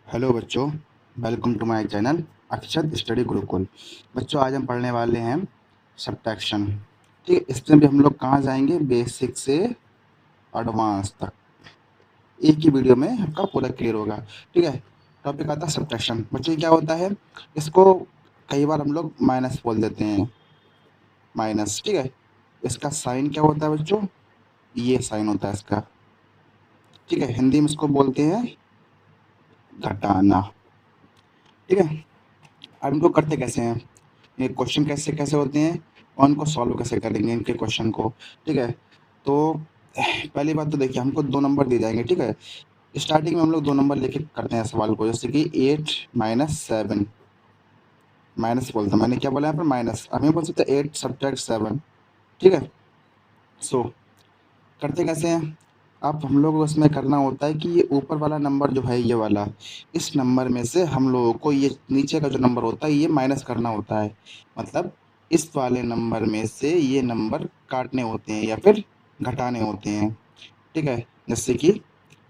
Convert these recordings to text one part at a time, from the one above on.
Hello बच्चों, welcome to my channel Akshat study Gurukul. बच्चों, आज हम पढ़ने वाले हैं सब्ट्रैक्शन। ठीक है, इसमें भी हम लोग कहाँ जाएंगे? बेसिक से एडवांस तक एक ही वीडियो में आपका पूरा क्लियर होगा। ठीक है, टॉपिक आता है सब्ट्रैक्शन। बच्चों, ये क्या होता है? इसको कई बार हम लोग माइनस बोल देते हैं, माइनस। ठीक है, इसका साइन क्या होता है बच्चों? ये साइन होता है इसका। ठीक है, हिंदी में इसको बोलते हैं घटाना। ठीक है, अब इनको करते कैसे हैं? ये क्वेश्चन कैसे कैसे होते हैं और इनको सॉल्व कैसे करेंगे इनके क्वेश्चन को? ठीक है, तो पहली बात तो देखिए, हमको 2 नंबर दिए जाएंगे। ठीक है, स्टार्टिंग में हम लोग 2 नंबर लेके करते हैं सवाल को, जैसे कि 8 माइनस 7। माइनस बोलता हूँ, मैंने क्या बोला यहाँ पर? माइनस। अब हम बोल सकते हैं 8 सब्ट्रैक्ट 7। ठीक है, सो करते कैसे हैं? अब हम लोग को इसमें करना होता है कि ये ऊपर वाला नंबर जो है, ये वाला, इस नंबर में से हम लोगों को ये नीचे का जो नंबर होता है ये माइनस करना होता है। मतलब इस वाले नंबर में से ये नंबर काटने होते हैं या फिर घटाने होते हैं। ठीक है, जैसे कि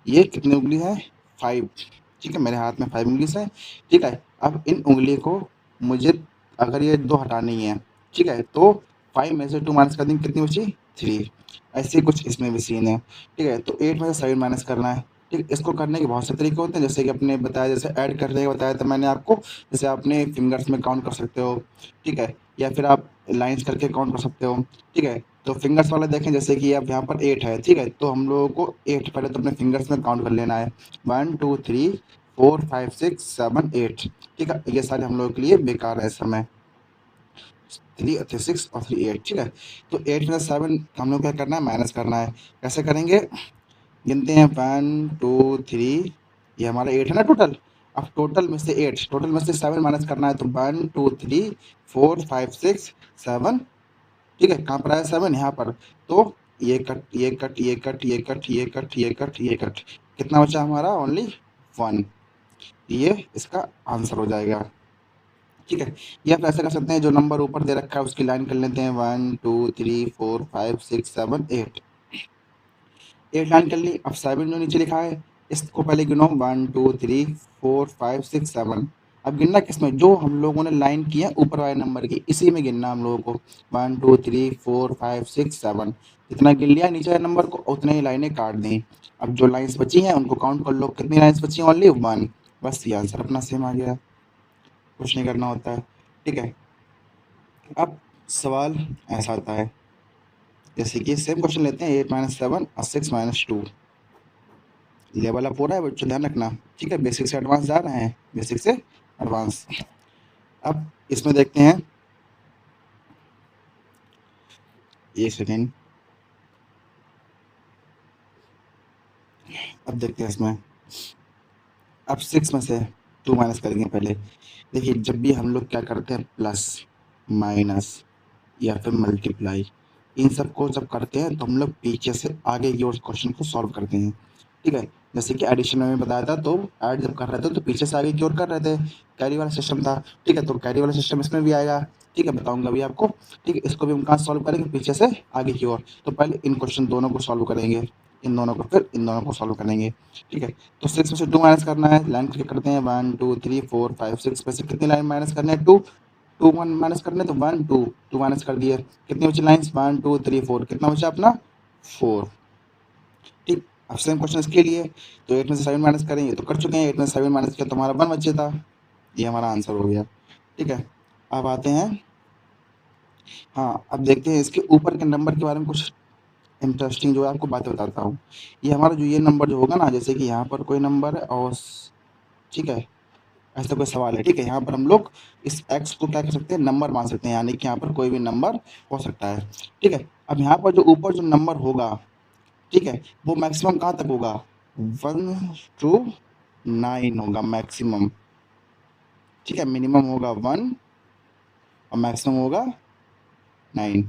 ये कितनी उंगली है? 5। ठीक है, मेरे हाथ में 5 उंगली है। ठीक है, अब इन उंगली को मुझे अगर ये 2 हटानी है, ठीक है, तो 5 में से 2 माइनस कर देंगे, कितनी बची? 3। ऐसे कुछ इसमें भी सीन है। ठीक है, तो 8 में से 7 माइनस करना है। ठीक, इसको करने के बहुत से तरीके होते हैं, जैसे कि अपने बताया, जैसे ऐड करने का बताया था मैंने आपको। जैसे आपने फिंगर्स में काउंट कर सकते हो। ठीक है, या फिर आप लाइन्स करके काउंट कर सकते हो। ठीक है, तो फिंगर्स वाला देखें, जैसे कि अब यहाँ पर 8 है। ठीक है, तो हम लोगों को 8 पहले तो अपने फिंगर्स में काउंट कर लेना है। 1 2 3 4 5 6 7 8। ठीक है, ये सारे हम लोगों के लिए बेकार है इस समय। 3 6 और 3 8। ठीक है, तो 8 में 7 हम लोग क्या करना है? माइनस करना है। कैसे करेंगे? गिनते हैं 1 2 3। ये हमारा 8 है ना टोटल। अब टोटल में से 8, टोटल में से 7 माइनस करना है, तो 1 2 3 4 5 6 7। ठीक है, कहाँ पर आया 7? यहाँ पर। तो ये कट, ये कट, ये कट, ये कट, ये कट, ये कट, ये कट, कितना बचा हमारा? ओनली 1। ये इसका आंसर हो जाएगा। ठीक है, ये आप ऐसा कर सकते हैं, जो नंबर ऊपर दे रखा है उसकी लाइन कर लेते हैं, 1 2 3 4 5 6 7 8। 8 लाइन कर ली। अब 7 जो नीचे लिखा है इसको पहले गिनो, 1 2 3 4 5 6 7। अब गिनना किसमें? जो हम लोगों ने लाइन की है ऊपर वाले नंबर की, इसी में गिनना हम लोगों को। 1 2 3 4 5 6 7। जितना गिन लिया नीचे वाले नंबर को, उतने ही लाइनें काट दी। अब जो लाइन्स बची हैं उनको काउंट कर लो, कितनी लाइन्स बची हैं? ओनली 1। बस ये आंसर अपना सेम आ गया, कुछ नहीं करना होता है। ठीक है, अब सवाल ऐसा आता है, जैसे कि सेम क्वेश्चन लेते हैं, 8 माइनस 7 और 6 माइनस 2। लेवल अप हो रहा है बच्चों, ध्यान रखना। ठीक है, बेसिक से एडवांस जा रहे हैं, बेसिक से एडवांस। अब इसमें देखते हैं, एक सेकेंड। अब देखते हैं इसमें, अब 6 में से 2 माइनस करेंगे पहले। देखिए, जब भी हम लोग क्या करते हैं, प्लस माइनस या फिर मल्टीप्लाई, इन सब को जब करते हैं तो हम लोग पीछे से आगे की ओर क्वेश्चन को सॉल्व करते हैं। ठीक है, जैसे कि एडिशन में बताया था, तो ऐड जब कर रहे थे तो पीछे से आगे की ओर कर रहे थे, कैरी वाला सिस्टम था। ठीक है, तो कैरी वाला सिस्टम इसमें भी आएगा। ठीक है, बताऊंगा अभी आपको। ठीक है, इसको भी हम कहाँ सॉल्व करेंगे? पीछे से आगे की ओर। तो पहले इन क्वेश्चन दोनों को सॉल्व करेंगे, इन दोनों को, फिर इन दोनों को सॉल्व करेंगे। ठीक है, तो 6 में से 2 माइनस करना है, लाइन क्लिक करते हैं, 1 2 3 4 5 6 में से कितनी लाइन माइनस करना है? 2। 2 1 माइनस करने, तो 1 2 2 माइनस कर दिए। कितनी बची लाइन्स? 1 2 3 4। कितना बचा अपना? 4। ठीक, अब सेम क्वेश्चन इसके लिए, तो 8 में से 7 माइनस करेंगे, तो कर चुके हैं। 8 में से 7 माइनस किया तो हमारा 1 बचे था, ये हमारा आंसर हो गया। ठीक है, अब आते हैं, हाँ, अब देखते हैं इसके ऊपर के नंबर के बारे में कुछ इंटरेस्टिंग जो है आपको बातें बताता हूँ। ये हमारा जो ये नंबर जो होगा ना, जैसे कि यहाँ पर कोई नंबर है और ठीक है, ऐसा कोई सवाल है। ठीक है, यहाँ पर हम लोग इस x को क्या कर सकते हैं? नंबर मान सकते हैं, यानी कि यहाँ पर कोई भी नंबर हो सकता है। ठीक है, अब यहाँ पर जो ऊपर जो नंबर होगा, ठीक है, वो मैक्सिमम कहाँ तक होगा? 1 to 9 होगा मैक्सिमम। ठीक है, मिनिमम होगा 1 और मैक्सिमम होगा 9।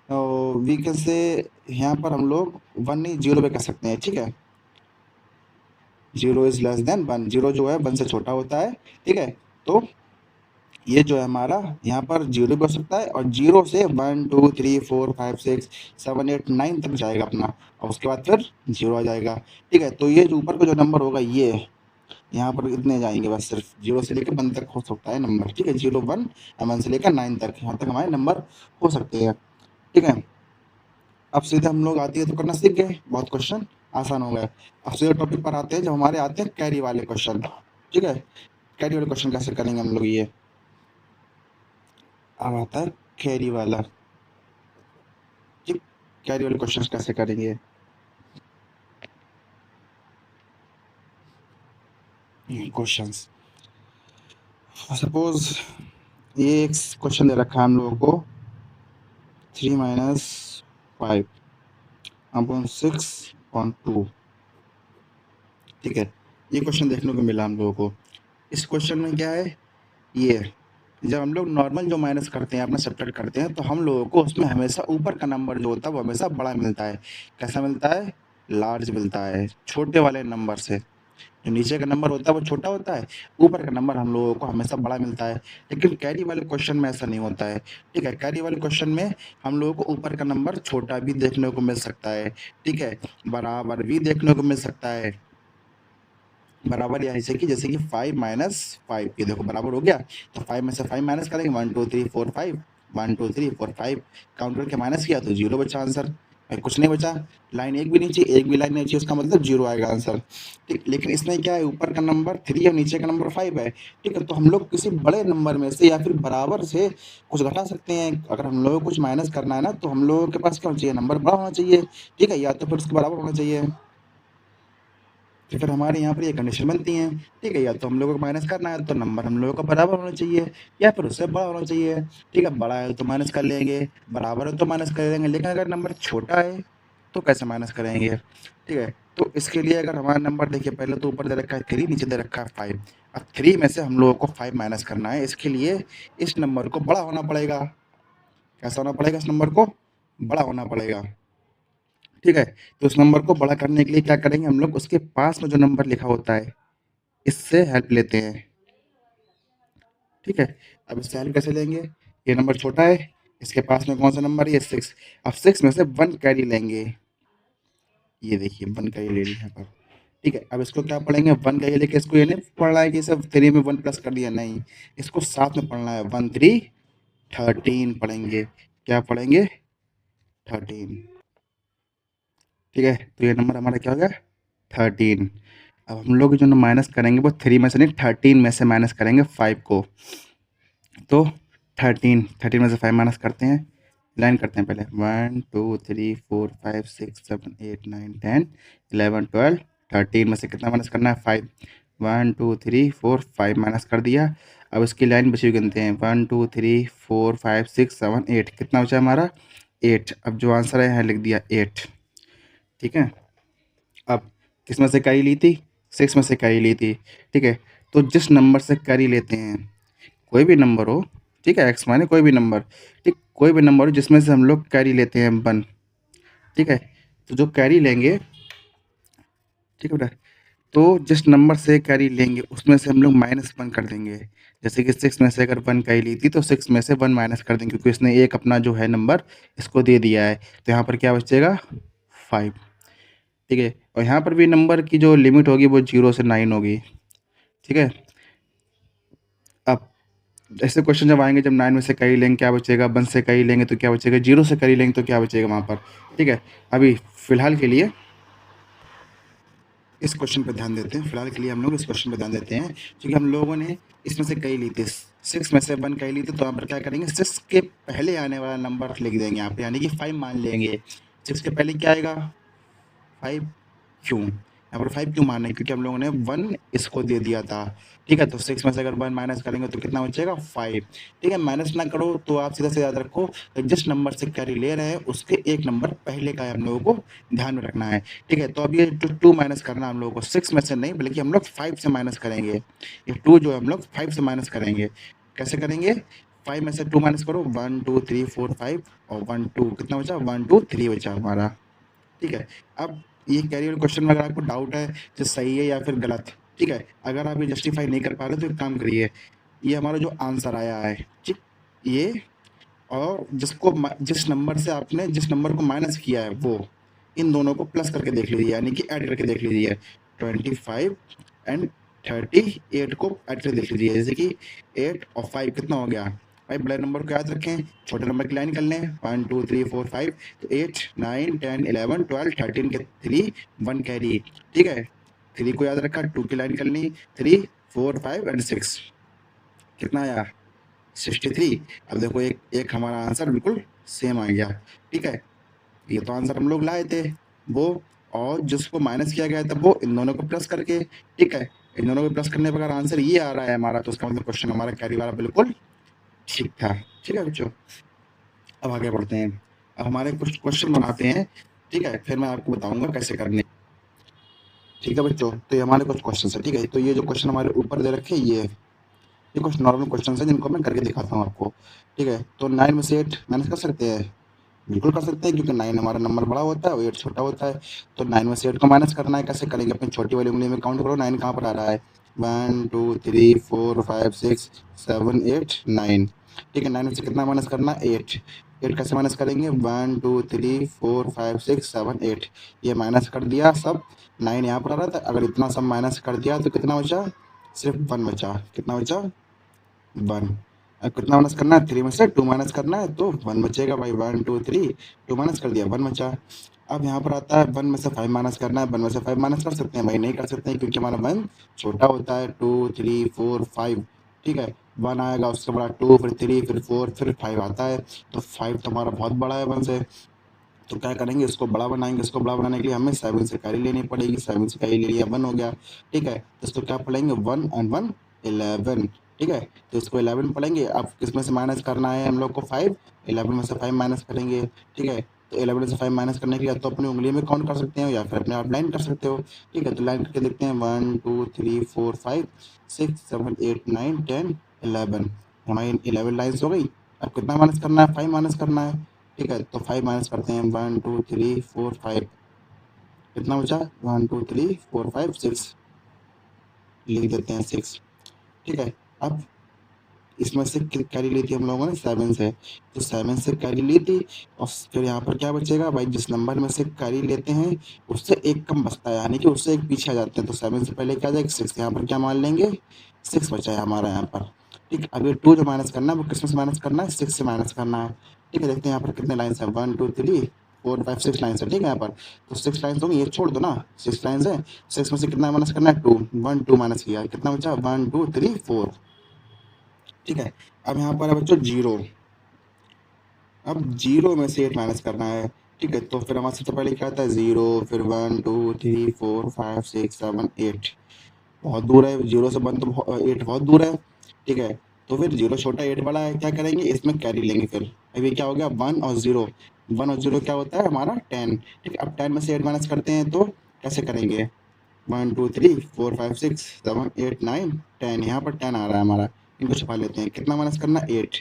तो वी कैन से, यहाँ पर हम लोग 1 नहीं 0 पे कह सकते हैं। ठीक है, 0 इज लेस देन 1, 0 जो है 1 से छोटा होता है। ठीक है, तो ये जो है हमारा यहाँ पर 0 भी हो सकता है, और 0 से 1 2 3 4 5 6 7 8 9 तक जाएगा अपना, और उसके बाद फिर 0 आ जाएगा। ठीक है, तो ये जो ऊपर का जो नंबर होगा, ये यहाँ पर इतने जाएंगे बस, सिर्फ 0 से लेकर 1 तक हो सकता है नंबर, ठीक है, 0 1 1 से लेकर 9 तक, यहाँ तक हमारे नंबर हो सकते हैं, ठीक है। अब सीधे हम लोग आती है तो करना सीख गए, बहुत क्वेश्चन आसान हो गए। अब सीधे टॉपिक पर आते हैं जो हमारे आते हैं कैरी वाले क्वेश्चन, ठीक है। कैरी वाले क्वेश्चन कैसे करेंगे हम लोग, ये अब आता है कैरी वाला, ठीक। कैरी वाले क्वेश्चन कैसे करेंगे, क्वेश्चंस सपोज ये एक क्वेश्चन दे रखा है हम लोगों को 3 - 5 अपॉन 6/2, ठीक है। ये क्वेश्चन देखने को मिला हम लोगों को। इस क्वेश्चन में क्या है, ये जब हम लोग नॉर्मल जो माइनस करते हैं, अपना सब्ट्रैक्ट करते हैं, तो हम लोगों को उसमें हमेशा ऊपर का नंबर जो होता है वो हमेशा बड़ा मिलता है। कैसा मिलता है, लार्ज मिलता है, छोटे वाले नंबर से। जो नीचे का नंबर होता है वो छोटा होता है, ऊपर का नंबर हम लोगों को हमेशा बड़ा मिलता है। लेकिन कैरी वाले क्वेश्चन में ऐसा नहीं होता है, ठीक है। कैरी वाले क्वेश्चन में हम लोगों को ऊपर का नंबर छोटा भी देखने को मिल सकता है, ठीक है, बराबर भी देखने को मिल सकता है। बराबर या ऐसे कि जैसे कि 5 - 5, ये देखो बराबर हो गया, तो 5 में से 5 माइनस करेंगे, 1 2 3 4 5, 1 2 3 4 5 काउंट करके माइनस किया तो 0 बचा आंसर, कुछ नहीं बचा। लाइन एक भी नहीं चाहिए, एक भी लाइन नहीं चाहिए, उसका मतलब 0 आएगा आंसर, ठीक। लेकिन इसमें क्या है, ऊपर का नंबर 3 और नीचे का नंबर 5 है, ठीक है। तो हम लोग किसी बड़े नंबर में से या फिर बराबर से कुछ घटा सकते हैं। अगर हम लोगों को कुछ माइनस करना है ना, तो हम लोगों के पास क्या होना चाहिए, नंबर बड़ा होना चाहिए, ठीक है, या तो फिर उसके बराबर होना चाहिए। तो फिर हमारे यहाँ पर ये कंडीशन बनती है, ठीक है। या तो हम लोगों को माइनस करना है तो नंबर हम लोगों का बराबर होना चाहिए, या फिर उससे बड़ा होना चाहिए, ठीक है। बड़ा है तो माइनस कर लेंगे, बराबर है तो माइनस कर लेंगे। लेकिन अगर नंबर छोटा है तो कैसे माइनस करेंगे, ठीक है। तो इसके लिए अगर हमारा नंबर देखिए, पहले तो ऊपर दे रखा है 3, नीचे दे रखा है 5। अब 3 में से हम लोगों को 5 माइनस करना है। इसके लिए इस नंबर को बड़ा होना पड़ेगा। कैसा होना पड़ेगा, इस नंबर को बड़ा होना पड़ेगा, ठीक है। तो उस नंबर को बड़ा करने के लिए क्या करेंगे हम लोग, उसके पास में जो नंबर लिखा होता है इससे हेल्प लेते हैं, ठीक है। अब इससे हेल्प कैसे लेंगे, ये नंबर छोटा है, इसके पास में कौन सा नंबर है, ये 6। अब 6 में से 1 कैरी लेंगे, ये देखिए 1 कैरी ले लिया यहाँ पर, ठीक है। अब इसको क्या पढ़ेंगे, 1 कैरी लेके इसको ये नहीं पढ़ना है कि सब 3 में 1 प्लस कर दिया, नहीं, इसको साथ में पढ़ना है। 1 3 13 पढ़ेंगे, क्या पढ़ेंगे, 13, ठीक है। तो ये नंबर हमारा क्या हो गया, 13। अब हम लोग जो माइनस करेंगे वो 3 में से नहीं, 13 में से माइनस करेंगे 5 को। तो 13 में से 5 माइनस करते हैं, लाइन करते हैं पहले, 1 2 3 4 5 6 7 8 9 10 11 12 13 में से कितना माइनस करना है, 5। 1 2 3 4 5 माइनस कर दिया। अब इसकी लाइन बची हुई गिनते हैं, 1 2 3 4 5 6 7 8, कितना बचा हमारा, 8। अब जो आंसर है यहाँ लिख दिया 8, ठीक है। अब किस में से कैरी ली थी, 6 में से कैरी ली थी, ठीक है। तो जिस नंबर से कैरी लेते हैं, कोई भी नंबर हो, ठीक है, एक्स माने कोई भी नंबर, ठीक, कोई भी नंबर हो जिसमें से हम लोग कैरी लेते हैं 1, ठीक है। तो जो कैरी लेंगे, ठीक है बेटा, तो जिस नंबर से कैरी लेंगे उसमें से हम लोग -1 कर देंगे। जैसे कि 6 में से अगर 1 कैरी ली थी तो 6 में से 1 माइनस कर देंगे, क्योंकि इसने एक अपना जो है नंबर इसको दे दिया है। तो यहाँ पर क्या बचेगा, 5, ठीक है। और यहाँ पर भी नंबर की जो लिमिट होगी वो 0 से 9 होगी, ठीक है। अब ऐसे क्वेश्चन जब आएंगे, जब 9 में से कई लेंगे क्या बचेगा, 1 से कई लेंगे तो क्या बचेगा, 0 से कई लेंगे तो क्या बचेगा वहाँ पर, ठीक है। अभी फिलहाल के लिए इस क्वेश्चन पर ध्यान देते हैं, फिलहाल के लिए हम लोग इस क्वेश्चन पर ध्यान देते हैं, क्योंकि हम लोगों ने इसमें से कई ली थी, 6 में से 1 कई ली थी, तो यहाँ पर क्या करेंगे, 6 के पहले आने वाला नंबर लिख देंगे यहाँ पे, यानी कि 5 मान लेंगे। 6 के पहले क्या आएगा, 5, क्यों यहाँ पर 5 क्यों माने, क्योंकि हम लोगों ने 1 इसको दे दिया था, ठीक है। तो 6 में से अगर 1 माइनस करेंगे तो कितना बचेगा, 5, ठीक है। माइनस ना करो तो आप सीधा से याद रखो, जिस नंबर से कैरी ले रहे हैं उसके एक नंबर पहले का हम लोगों को ध्यान में रखना है, ठीक है। तो अब ये 2 माइनस करना हम लोगों को 6 में से नहीं, बल्कि हम लोग 5 से माइनस करेंगे। ये 2 जो है हम लोग 5 से माइनस करेंगे। कैसे करेंगे, 5 में से 2 माइनस करो, 1 2 3 4 5 और 1 2, कितना बचा, 1 2 3 बचा हमारा, ठीक है। अब ये कैरी वाले क्वेश्चन में अगर आपको डाउट है जो सही है या फिर गलत, ठीक है, अगर आप ये जस्टिफाई नहीं कर पा रहे तो एक काम करिए, ये हमारा जो आंसर आया है, ठीक, ये और जिस नंबर से आपने जिस नंबर को माइनस किया है वो, इन दोनों को प्लस करके देख लीजिए, यानी कि ऐड करके देख लीजिए, 25 एंड 38 को ऐड करके लिख लीजिए, जैसे कि 8 और 5 कितना हो गया भाई, बड़े नंबर को याद रखें, छोटे नंबर की लाइन कर लें, 1 2 3 4 5, तो 8 9 10 11 12 13 के 3 1 कैरी, ठीक है, 3 को याद रखा, 2 की लाइन कर ली, 3 4 5 एंड 6 कितना आया 63। अब देखो एक हमारा आंसर बिल्कुल सेम आ गया, ठीक है, ये तो आंसर हम लोग लाए थे वो, और जिसको माइनस किया गया था वो इन दोनों को प्लस करके, ठीक है, इन दोनों को प्लस करने पर अगर आंसर ये आ रहा है हमारा, तो उसका मतलब क्वेश्चन हमारा कैरी वाला बिल्कुल ठीक था, ठीक है बच्चों। अब आगे बढ़ते हैं, अब हमारे कुछ क्वेश्चन बनाते हैं, ठीक है, फिर मैं आपको बताऊंगा कैसे करने, ठीक है बच्चों। तो ये हमारे कुछ क्वेश्चन है, ठीक है, तो ये जो क्वेश्चन हमारे ऊपर दे रखे ये कुछ नॉर्मल क्वेश्चन है जिनको मैं करके दिखाता हूँ आपको, ठीक है। तो 9 में से 8 माइनस कर सकते हैं, बिल्कुल कर सकते हैं, क्योंकि 9 हमारा नंबर बड़ा होता है और 8 छोटा होता है। तो 9 में से 8 को माइनस करना है, कैसे करेंगे, अपनी छोटी वाली उंगली में काउंट करो, 9 कहाँ पर आ रहा है, 1 2 3 4 5 6 7 8 9, ठीक है, 9 में से कितना माइनस करना है, 8, 8 कैसे माइनस करेंगे, 1 2 3 4 5 6 7 8, ये माइनस कर दिया सब, 9 यहाँ पर आ रहा था, अगर इतना सब माइनस कर दिया तो कितना बचा, सिर्फ 1 बचा, कितना बचा 1। अब कितना माइनस करना है, 3 में से 2 माइनस करना है, तो 1 बचेगा भाई, 1 2 3 2 माइनस कर दिया 1 बचा। अब यहाँ पर आता है 1 में से 5 माइनस करना है, 1 में से 5 माइनस कर सकते हैं भाई, नहीं कर सकते हैं क्योंकि हमारा 1 छोटा होता है, 2 3 4 5, ठीक है, 1 आएगा, उसके बाद 2 फिर 3 फिर 4 फिर 5 आता है, तो 5 तो हमारा बहुत बड़ा है 1 से, तो क्या करेंगे, इसको बड़ा बनाएंगे, इसको बड़ा बनाने के लिए हमें 7 से कैरी लेनी पड़ेगी, 7 से कैरी ले लिया 1 हो गया, ठीक है, तो इसको क्या पढ़ेंगे 1 एंड 1 11, ठीक है, तो इसको 11 पढ़ेंगे। अब किसमें से माइनस करना है हम लोग को 5, 11 में से 5 माइनस करेंगे, ठीक है, तो 11 में से 5 माइनस करने के लिए तो अपनी उंगली में काउंट कर सकते हो या फिर अपने आप लाइन कर सकते हो, ठीक है, तो लाइन करके देखते हैं 1 2 3 4 5 6 7 8 9 10 11, हमारी 11 लाइन्स हो गई। अब कितना माइनस करना है, 5 माइनस करना है, ठीक है, तो 5 माइनस करते हैं, 1 2 3 4 5, कितना बचा 1 2 3 4 5 6, लिख देते हैं 6, ठीक है। अब इसमें से कैरी ली थी हम लोगों ने 7 से, तो 7 से कैरी ली थी, और फिर यहाँ पर क्या बचेगा भाई, जिस नंबर में से कैरी लेते हैं उससे एक कम बचता है, यानी कि उससे एक पीछे आ जाते हैं, तो 7 से पहले क्या जाएगा 6, यहाँ पर क्या मान लेंगे 6 बचा है हमारा यहाँ पर, ठीक। अब ये 2 जो माइनस करना है वो किसमें से माइनस करना है, 6 से माइनस करना है, ठीक है, देखते हैं यहाँ पर कितने लाइन्स है, 1 2 3 4 5 6 लाइन्स है, ठीक है, यहाँ पर तो 6 लाइन्स होंगी, ये छोड़ दो ना, 6 लाइन्स है, 6 में से कितना माइनस करना है 2, 1 2 माइनस किया, कितना बचा 1 2 3 4, ठीक है। अब यहाँ पर है बच्चों 0, अब 0 में से 8 माइनस करना है, ठीक है, तो फिर हमारा सबसे पहले क्या आता है 0, फिर 1 2 3 4 5 6 7 8, बहुत दूर है, 0 से 1 तो 8 बहुत दूर है, ठीक है, तो फिर 0 छोटा 8 बड़ा है, क्या करेंगे इसमें कैरी लेंगे, फिर अभी क्या हो गया 1 और 0, 1 और 0 क्या होता है हमारा 10, ठीक है। अब 10 में से 8 माइनस करते हैं तो कैसे करेंगे, 1 2 3 4 5 6 7 8 9 10, यहाँ पर 10 आ रहा है हमारा, इनको छुपा लेते हैं, कितना माइनस करना 8,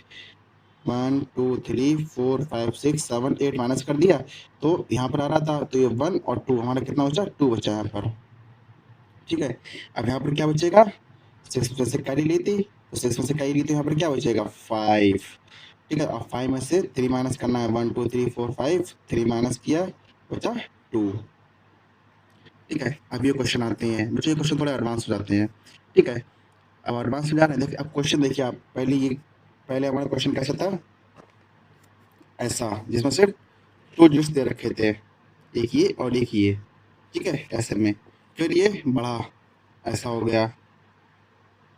1 2 3 4 5 6 7 8 माइनस कर दिया, तो यहाँ पर आ रहा था, तो ये 1 और 2 हमारा कितना बचा 2 बचा यहाँ पर, ठीक है। अब यहाँ पर क्या बचेगा, 6 में से कैरी ली थी, तो 6 में से कैरी ली तो यहाँ पर क्या बचेगा 5, ठीक है, अब 5 में से 3 माइनस करना है, 1 2 3 4 5, 3 माइनस किया बचा 2, ठीक है। अब ये क्वेश्चन आते हैं बच्चों, ये क्वेश्चन थोड़े एडवांस हो जाते हैं, ठीक है, अब एडवांस हो जा रहे हैं, देखिए अब क्वेश्चन देखिए आप, पहले हमारा क्वेश्चन कैसा था, ऐसा, जिसमें सिर्फ 2 डिजिट्स दे रखे थे, एक ये और एक ये, ठीक है, ऐसे में, फिर ये बड़ा ऐसा हो गया,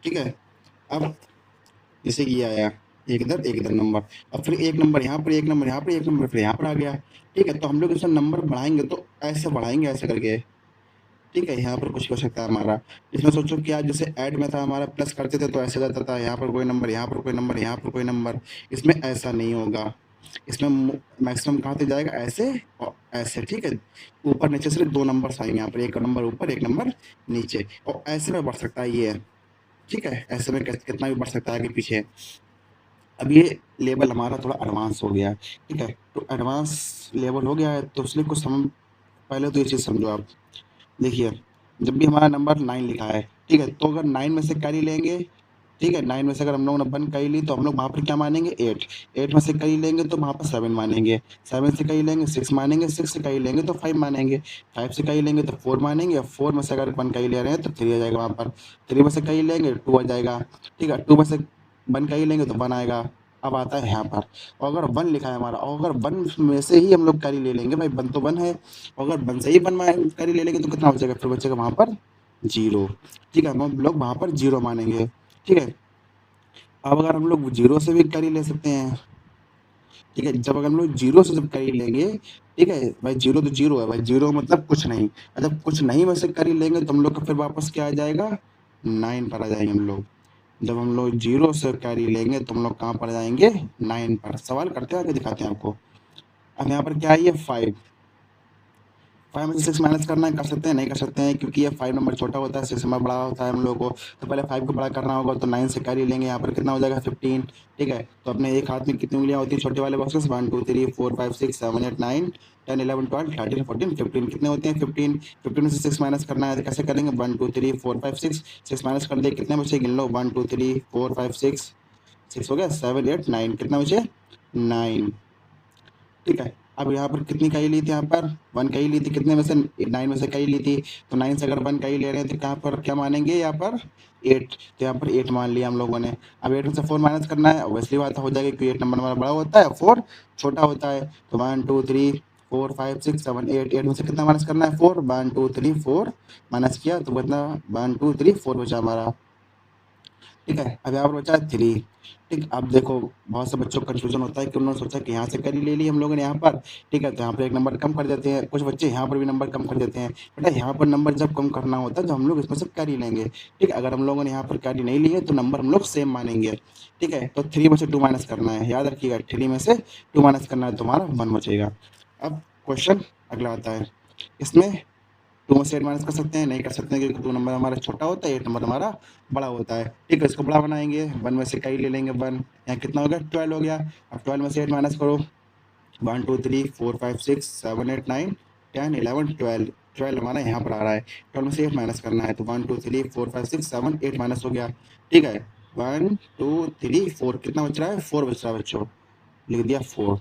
ठीक है। अब जैसे कि ये आया एक इधर नंबर, अब फिर एक नंबर यहाँ पर, एक नंबर यहाँ पर, एक नंबर फिर यहाँ पर आ गया, ठीक है, तो हम लोग इसमें नंबर बढ़ाएंगे तो ऐसे बढ़ाएंगे ऐसे करके, ठीक है, यहाँ पर कुछ हो सकता है हमारा, इसमें सोचो कि आज जैसे ऐड में था हमारा, प्लस करते थे तो ऐसे जाता था, यहाँ पर कोई नंबर, यहाँ पर कोई नंबर, यहाँ पर कोई नंबर, इसमें ऐसा नहीं होगा, इसमें मैक्सिमम कहाँ तक जाएगा ऐसे और ऐसे, ठीक है, ऊपर नीचे सिर्फ 2 नंबर आएंगे यहाँ पर, एक नंबर ऊपर एक नंबर नीचे, और ऐसे में बढ़ सकता है ये, ठीक है, ऐसे में कितना भी बढ़ सकता है आगे पीछे। अब ये लेवल हमारा थोड़ा एडवांस हो गया है, ठीक है, तो एडवांस लेवल हो गया है, तो इसलिए कुछ पहले तो ये चीज़ समझो आप, देखिए जब भी हमारा नंबर 9 लिखा है, ठीक है, तो अगर 9 में से कैरी लेंगे ठीक है, 9 में से अगर हम लोगों ने 1 करी ली तो हम लोग वहाँ पर क्या मानेंगे 8, 8 में से करी लेंगे तो वहाँ पर 7 मानेंगे, 7 से करी लेंगे 6 मानेंगे, 6 से करी लेंगे तो 5 मानेंगे, 5 से करी लेंगे तो 4 मानेंगे, 4 में से अगर 1 करी ले रहे हैं तो 3 आ जाएगा वहाँ पर, 3 में से करी लेंगे 2 आ जाएगा, ठीक है, 2 में से 1 करी लेंगे तो 1 आएगा। अब आता है यहाँ पर, और अगर 1 लिखा है हमारा और अगर 1 में से ही हम लोग करी ले लेंगे, भाई 1 तो 1 है, अगर 1 से ही 1 करी ले लेंगे तो कितना बचेगा, फिर बचेगा वहाँ पर 0, ठीक है, हम लोग वहाँ पर 0 मानेंगे, ठीक है। अब अगर हम लोग 0 से भी करी ले सकते हैं, ठीक है, जब अगर हम लोग 0 से जब करी लेंगे, ठीक है, भाई 0 तो 0 है, भाई 0 मतलब कुछ नहीं, जब कुछ नहीं में से करी लेंगे तो हम लोग का फिर वापस क्या आ जाएगा, 9 पर आ जाएंगे हम लोग। जब हम लोग 0 से कैरी लेंगे तो हम लोग कहाँ पर जाएंगे, 9 पर। सवाल करते हैं, आगे दिखाते हैं आपको। अब यहाँ पर क्या है, ये 5, 5 में से 6 माइनस करना है, कर सकते हैं, नहीं कर सकते हैं, क्योंकि ये 5 नंबर छोटा होता है, 6 नंबर बड़ा होता है हम लोगों को, तो पहले 5 को बड़ा करना होगा, तो 9 से कैरी लेंगे, यहाँ पर कितना हो जाएगा 15, ठीक है। तो अपने एक हाथ में कितनी उंगलियाँ होती है छोटे वाले बॉक्सेस, 1 2 3 4 5 6 7 8 9 10 11 12 13 14 15, कितने होते हैं 15, 15 में से 6 माइनस करना है, तो कैसे करेंगे, 1 2 3 4 5 6, 6 माइनस कर दिए, कितने बचे गिन लो, 1 2 3 4 5 6, 6 हो गया, 7 8 9, कितना बचे 9, ठीक है। अब यहाँ पर कितनी कही ली थी, यहाँ पर 1 कही ली थी, कितने में से 9 में से कही ली थी, तो 9 से अगर 1 कही ले रहे हैं तो कहाँ पर क्या मानेंगे, यहाँ पर 8, तो यहाँ पर 8 मान लिया हम लोगों ने। अब 8 में से 4 माइनस करना है, ऑब्वियसली बात हो जाएगी क्योंकि 8 नंबर हमारा बड़ा होता है, 4 छोटा होता है, तो 1 2 3 4 5 6 7 8, 8 में से कितना माइनस करना है 4, 1 2 3 4 माइनस किया तो कितना 1 2 3 4 बचा हमारा, ठीक है। अब यहाँ पर बचा 3, ठीक। अब देखो बहुत से बच्चों को कंफ्यूजन होता है कि उन्होंने सोचा कि यहाँ से करी ले ली हम लोगों ने यहाँ पर, ठीक है, तो यहाँ पर एक नंबर कम कर देते हैं, कुछ बच्चे यहाँ पर भी नंबर कम कर देते हैं। बेटा यहाँ पर नंबर जब कम करना होता है तो हम लोग इसमें से करी लेंगे, ठीक है। अगर हम लोगों ने यहाँ पर करी नहीं ली है तो नंबर हम लोग सेम मानेंगे, ठीक है। तो 3 में से 2 माइनस करना है, याद रखिएगा 3 में से 2 माइनस करना है, तुम्हारा 1 बचेगा। अब क्वेश्चन अगला आता है, इसमें 2 में से 8 माइनस कर सकते हैं, नहीं कर सकते हैं, क्योंकि 2 नंबर हमारा छोटा होता है, 8 नंबर हमारा बड़ा होता है, ठीक है। इसको बड़ा बनाएंगे, 1 में से कई ले लेंगे 1, यहाँ कितना हो गया 12 हो गया। अब 12 में से 8 माइनस करो, 1 2 3 4 5 6 7 8 9 10 11 12, 12 हमारा यहाँ पर आ रहा है, 12 में से 8 माइनस करना है, तो 1 2 3 4 5 6 7 8 माइनस हो गया, ठीक है। 1 2 3 4 कितना बच रहा है, 4 बच रहा है बच्चों, लिख दिया 4।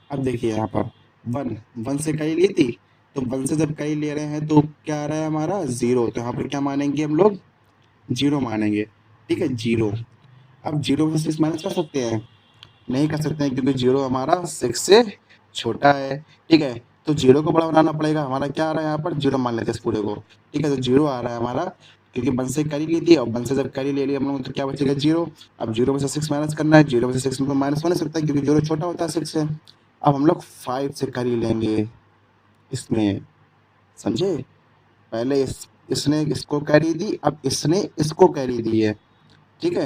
अब देखिए यहाँ पर 1, 1 से कई ली थी, तो 1 से जब कई ले रहे हैं तो क्या आ रहा है हमारा 0, तो यहाँ पर क्या मानेंगे हम लोग 0 मानेंगे, ठीक है 0। अब 0 में से 6 माइनस कर सकते हैं, नहीं कर सकते हैं, क्योंकि 0 हमारा 6 से छोटा है, ठीक है। तो 0 को बड़ा बनाना पड़ेगा, हमारा क्या आ रहा है यहाँ पर 0 मान लेते हैं इस पूरे को, ठीक है। तो 0 आ रहा है हमारा, क्योंकि 1 से करी ली थी और 1 से जब करी ले लिया हम लोग तो क्या बचेगा 0। अब 0 में से 6 माइनस करना है, 0 में से 6 में माइनस हो नहीं सकता क्योंकि 0 छोटा होता है 6 से। अब हम लोग 5 से करी लेंगे इसमें, समझे, पहले इसने इसको कैरी दी, अब इसने इसको कैरी दी है, ठीक है।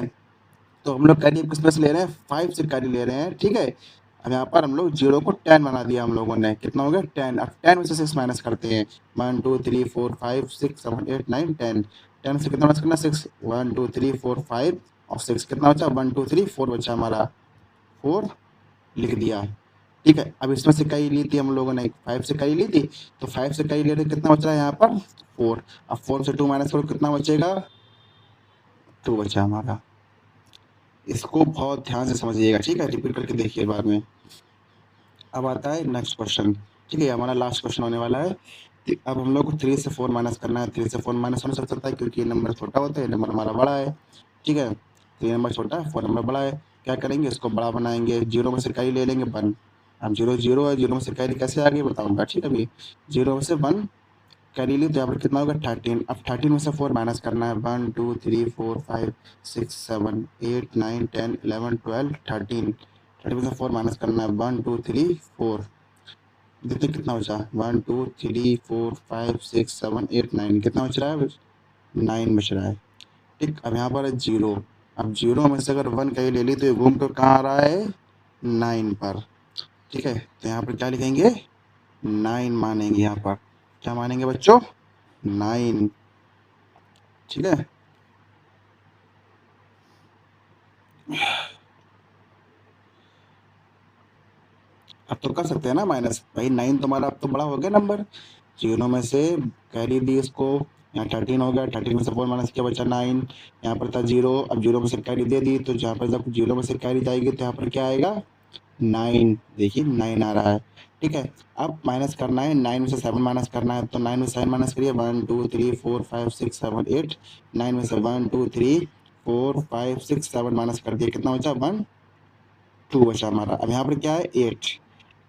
तो हम लोग कैरी किस में से ले रहे हैं, 5 से कैरी ले रहे हैं, ठीक है। अब यहाँ पर हम लोग 0 को 10 बना दिया हम लोगों ने, कितना हो गया 10। अब 10 में से 6 माइनस करते हैं, 1 2 3 4 5 6 7 8 9 10, 10 से कितना माइनस करना 6, 1 2 3 4 5 और 6 कितना बचा 1 2 3 4 बचा हमारा, 4 लिख दिया, ठीक है। अब इसमें से कई ली थी हम लोगों ने, 5 से कई ली थी, तो 5 से कई ले रहे कितना बच रहा है यहाँ पर 4। अब 4 से 2 माइनस करो कितना बचेगा 2 बचा हमारा। इसको बहुत ध्यान से समझिएगा, ठीक है, रिपीट करके देखिए बाद में। अब आता है नेक्स्ट क्वेश्चन, ठीक है, हमारा लास्ट क्वेश्चन होने वाला है। अब हम लोग को 3 से 4 माइनस करना है, 3 से 4 माइनस होने सकता है क्योंकि ये नंबर छोटा होता है, ये नंबर हमारा बड़ा है, ठीक है। 3 नंबर छोटा है, 4 नंबर बड़ा है, क्या करेंगे इसको बड़ा बनाएंगे, 0 में से कई ले लेंगे 1। अब 0 0 है, 0 में से कई कैसे आ गई बताऊंगा, ठीक है। अभी 0 में से 1 करी ली तो यहाँ पर कितना होगा 13। अब 13 में से 4 माइनस करना है, 1 2 3 4 5 6 7 8 9 10 11 12 13, 13 में से 4 माइनस करना है, 1 2 3 4, देखते कितना बचा 1 2 3 4 5 6 7 8 9, कितना बच रहा है 9 बच रहा है, ठीक। अब यहाँ पर है 0, अब 0 में से अगर 1 कहीं ले ली तो ये घूम कर कहाँ आ रहा है 9 पर, ठीक है। तो यहाँ पर क्या लिखेंगे 9 मानेंगे, यहाँ पर क्या मानेंगे बच्चों 9, ठीक है। अब तो कर सकते हैं ना माइनस, भाई 9 तुम्हारा अब तो बड़ा हो गया नंबर, 0 में से कैरी दी इसको यहाँ 13 हो गया, 13 में से 4 माइनस किया बचा 9, यहाँ पर था 0, अब 0 में से कैरी दे दी, तो जहाँ पर जब 0 में से कैरी जाएगी तो यहाँ पर क्या आएगा 9, देखिए 9 आ रहा है। ठीक है, अब माइनस करना है, 9 में से 7 माइनस करना है, तो 9 में 7 माइनस करिए, 1 2 3 4 5 6 7 8, 9 में से 1 2 3 4 5 6 7 माइनस कर दिया, कितना बचा 1 2 बचा हमारा। अब यहाँ पर क्या है 8।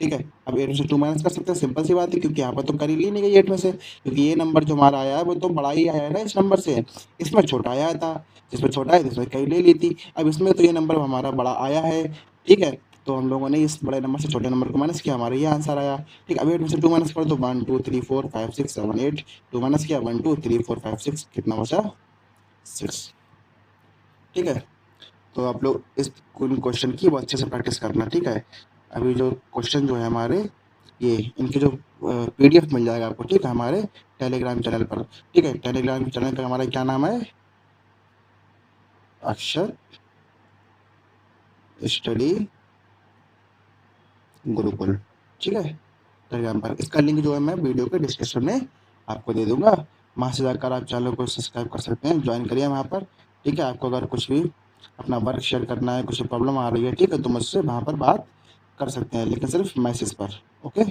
ठीक है, अब 8 में से 2 माइनस कर सकते हैं, सिंपल सी बात है, क्योंकि यहाँ पर तो कर ही ली नहीं गई 8 में से, क्योंकि ये नंबर जो हमारा आया है वो तो बड़ा ही आया है ना इस नंबर से, इसमें छोटा आया था, जिसमें छोटा है इसमें कहीं ले ली थी। अब इसमें तो ये नंबर हमारा बड़ा आया है। ठीक है, तो हम लोगों ने इस बड़े नंबर से छोटे नंबर को माइनस किया, हमारा ये आंसर आया। ठीक, अब 8 में से 2 माइनस करो तो 1 2 3 4 5 6 7 8, 2 माइनस किया 1 2 3 4 5 6, कितना बचा 6। ठीक है, तो आप लोग इस क्वेश्चन की बहुत अच्छे से प्रैक्टिस करना। ठीक है, अभी जो क्वेश्चन जो है हमारे ये इनके जो पीडीएफ मिल जाएगा आपको, ठीक है, हमारे टेलीग्राम चैनल पर। ठीक है, टेलीग्राम चैनल का हमारा क्या नाम है, अक्षर स्टडी गुरुकुल। ठीक है, टेलीग्राम पर, इसका लिंक जो है मैं वीडियो के डिस्क्रिप्शन में आपको दे दूंगा, वहाँ से जाकर आप चैनल को सब्सक्राइब कर सकते हैं, ज्वाइन करिए वहाँ पर। ठीक है, आपको अगर कुछ भी अपना वर्क शेयर करना है, कुछ प्रॉब्लम आ रही है, ठीक है, तो मुझसे वहाँ पर बात कर सकते हैं, लेकिन सिर्फ मैसेज पर। ओके।